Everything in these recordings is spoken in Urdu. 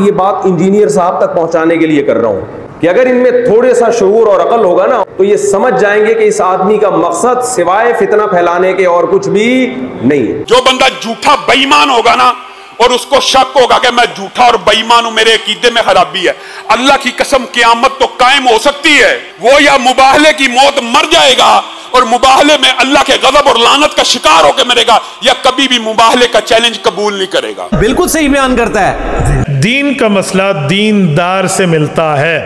یہ بات انجینئر صاحب تک پہنچانے کے لیے کر رہا ہوں کہ اگر ان میں تھوڑے سا شعور اور عقل ہوگا نا تو یہ سمجھ جائیں گے کہ اس آدمی کا مقصد سوائے فتنہ پھیلانے کے اور کچھ بھی نہیں۔ جو بندہ جھوٹا بے ایمان ہوگا نا اور اس کو شک ہوگا کہ میں جھوٹا اور بے ایمان ہوں، میرے عقیدے میں خرابی ہے، اللہ کی قسم قیامت تو قائم ہو سکتی ہے، وہ یا مباہلے کی موت مر جائے گا اور مباہلے میں اللہ کے غضب اور لعنت کا شکار ہو کے مرے گا، یا کبھی بھی مباہلے کا چیلنج قبول نہیں کرے گا۔ بالکل صحیح بیان کرتا ہے۔ دین کا مسئلہ دیندار سے ملتا ہے،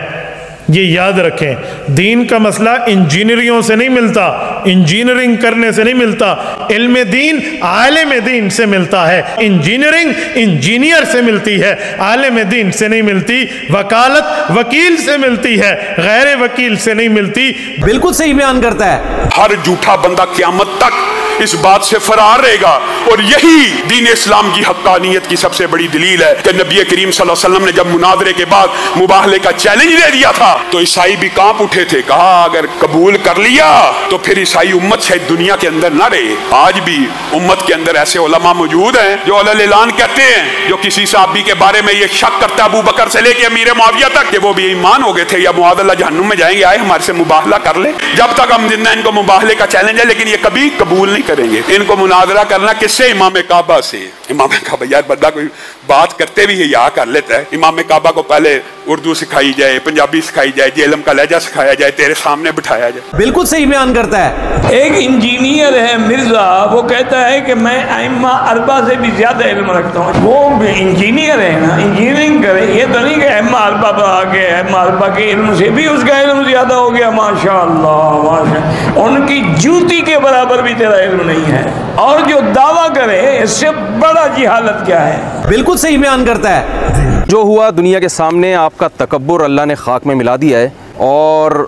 یہ یاد رکھیں۔ دین کا مسئلہ انجینئروں سے نہیں ملتا، انجینئرنگ کرنے سے نہیں ملتا، علم دین عالم دین سے ملتا ہے۔ انجینئرنگ انجینئر سے ملتی ہے، عالم دین سے نہیں ملتی۔ وکالت وکیل سے ملتی ہے، غیر وکیل سے نہیں ملتی۔ بالکل صحیح بیان کرتا ہے۔ ہر جھوٹا بندہ قیامت تک اس بات سے فرار رہے گا، اور یہی دین اسلام کی حقانیت کی سب سے بڑی دلیل ہے کہ نبی کریم صلی اللہ علیہ وسلم نے جب مناظرے کے بعد مباہلے کا چیلنج دے دیا تھا تو عیسائی بھی کانپ اٹھے تھے، کہا اگر قبول کر لیا تو پھر عیسائی امت شاید دنیا کے اندر نہ رہے۔ آج بھی امت کے اندر ایسے علماء موجود ہیں جو علی الاعلان کہتے ہیں، جو کسی صحابی کے بارے میں یہ شک کرتا ہے ابو بکر سے لے کے امیر معاویہ تک کہ وہ بھی ایمان ہو گئے تھے یا معاذ اللہ جہنم میں جائیں گے، آئے ہمارے سے مباہلہ کر لے۔ جب تک ہم زندہ ان کو مباہلے کا چیلنج ہے، لیکن یہ کبھی قبول نہیں کریں گے۔ ان کو مناظرہ کرنا کس سے؟ امام کعبہ سے۔ امام کعبہ، یار بندہ کوئی بات کرتے بھی یا کر لیتا ہے۔ امام کعبہ کو پہلے اردو سکھائی جائے، پنجابی سکھائی جائے، جہلم کا لہجہ سکھایا جائے، تیرے سامنے بٹھایا جائے۔ بالکل صحیح بیان کرتا ہے۔ ایک انجینئر ہے مرزا، وہ کہتا ہے کہ میں ائمہ اربعہ سے بھی زیادہ علم رکھتا ہوں۔ وہ انجینئر ہے نا، انجینئرنگ کرے، یہ تو نہیں کہ ائمہ اربعہ پر آگے، ائمہ اربعہ کے علم سے بھی اس کا علم زیادہ ہو گیا، ماشاءاللہ ماشاءاللہ، ان کی جوتی کے برابر بھی تیرا علم نہیں ہے۔ اور جو دعویٰ کرے اس سے بڑا جہالت کیا ہے؟ بالکل صحیح بیان کرتا ہے۔ جو ہوا دنیا کے سامنے، آپ کا تکبر اللہ نے خاک میں ملا دیا ہے، اور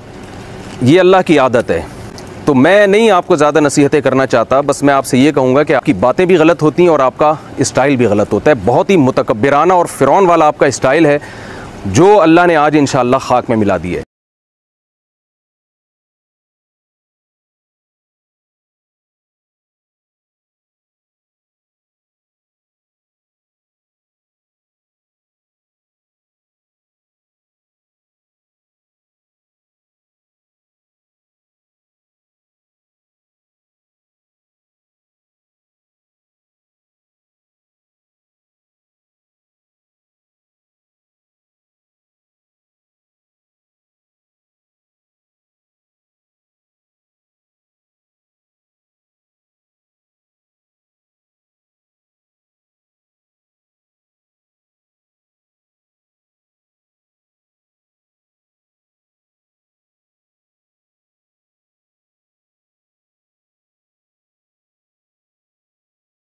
یہ اللہ کی عادت ہے۔ تو میں نہیں آپ کو زیادہ نصیحتیں کرنا چاہتا، بس میں آپ سے یہ کہوں گا کہ آپ کی باتیں بھی غلط ہوتی ہیں اور آپ کا اسٹائل بھی غلط ہوتا ہے۔ بہت ہی متکبرانہ اور فرعون والا آپ کا اسٹائل ہے جو اللہ نے آج انشاءاللہ خاک میں ملا دی ہے۔